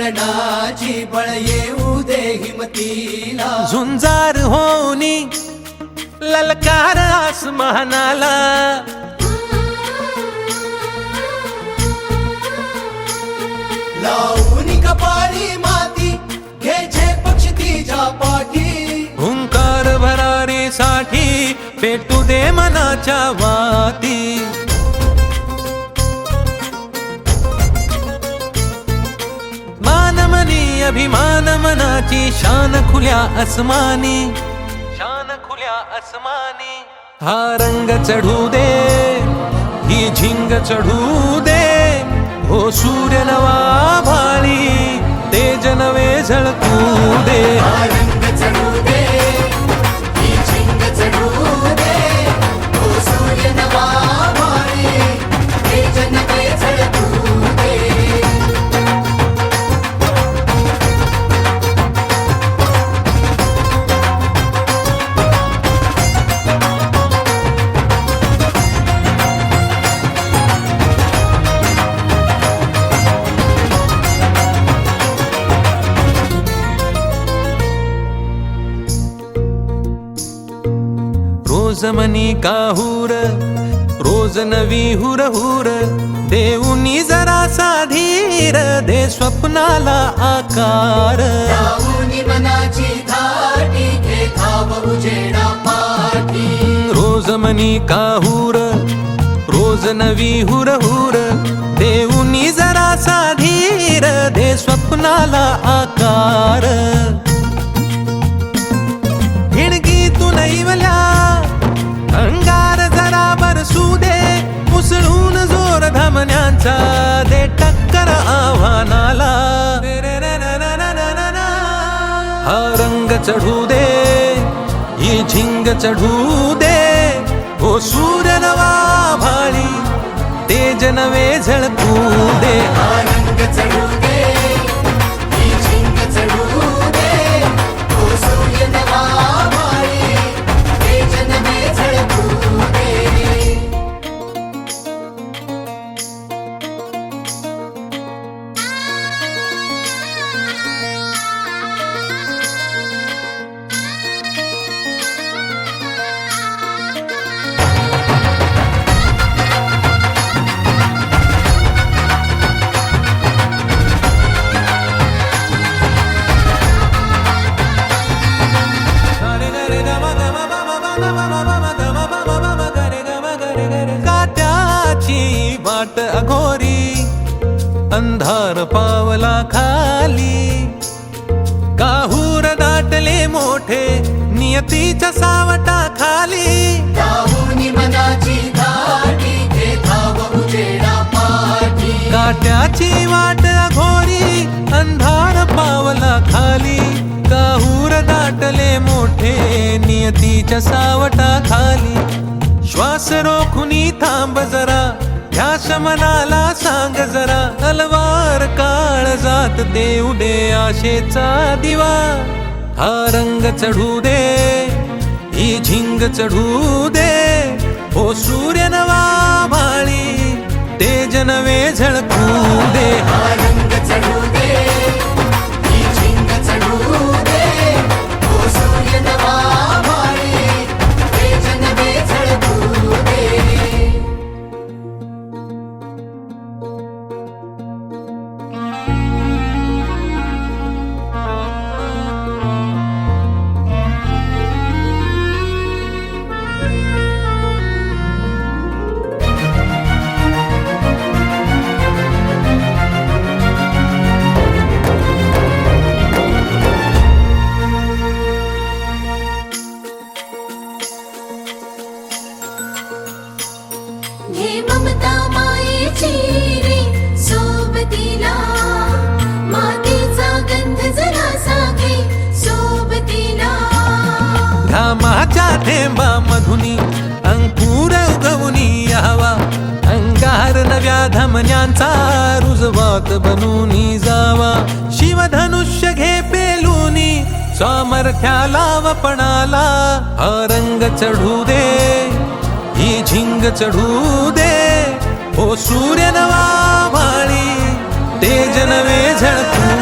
जळणाची बळ येऊ दे हिमतीला झुंजार होनी ललकार आसमानाला लावून कपाळी माती घ्यायचे पक्ष तिच्या पाठी हुंकार भरारीसाठी पेटू दे मनाच्या वाती मानमनी अभिमान मनाची शान खुल्या आसमानी शान खुल्या आसमानी हा रंग चढू दे ही झिंग चढू दे हो सूर्य नवा भाळी तेज नवे झळकू दे रंग चढू दे ही झिंग चढू दे ओ सूर्य नवा भाळी तेज नवे झळकू दे रोज मनी काहूर रोज नवी हुर हुर देऊनी जरासा धीर दे स्वप्नाला आकार लावून मनाची धाटी घे धाव उजेडा पाठी रोज मनी काहूर रोज नवी हुर हुर देऊनी जरासा धीर दे स्वप्नाला आकार हिणगी तू नैवल्या अंगार जरा बरसू दे उसळून जोर धमन्यांचा दे टक्कर आव्हानाला हा रंग चढू दे ही झिंग चढू दे हो सूर्य नवा भाळी तेज नवे झळकू दे रंग चढू दे ही झिंग चढू दे ओ सूर्य नवा भाळी तेज नवे झळकू दे काट्याची वाट अघोरी अंधार पावला खाली काहूर दाटले मोठे नियतीच्या सावटा खाली लावून मनाची धाटी घे धाव उजेडा पाठी काट्याची वाट अघोरी अंधार पावला खाली काहूर दाटले मोठे नियतीच्या सावटा खाली श्वास रोखुनी थांब जरा ध्यास मनाला सांग जरा तलवार काळ जात देऊ दे आशेचा दिवा हा रंग चढू दे ही झिंग चढू दे हो सूर्य नवा भाळी तेज नवे झळकू दे रंग चढू दे ही झिंग चढू दे ओ सूर्य नवा भाळी तेज नवे झळकू दे घे ममता मायेची रे सोबतीला मातीचा गंध जरासा घे सोबतीला घामाच्या थेंबा मधुनी अंकुर उगवूनी यावा अंगार नव्या धमन्यांचा रुजवात बनूनी जावा शिवधनुष्य घे पेलूनी सामर्थ्याला वपणाला हा रंग चढू दे ही झिंग चढू दे ओ सूर्य नवा भाळी तेज नवे झळकू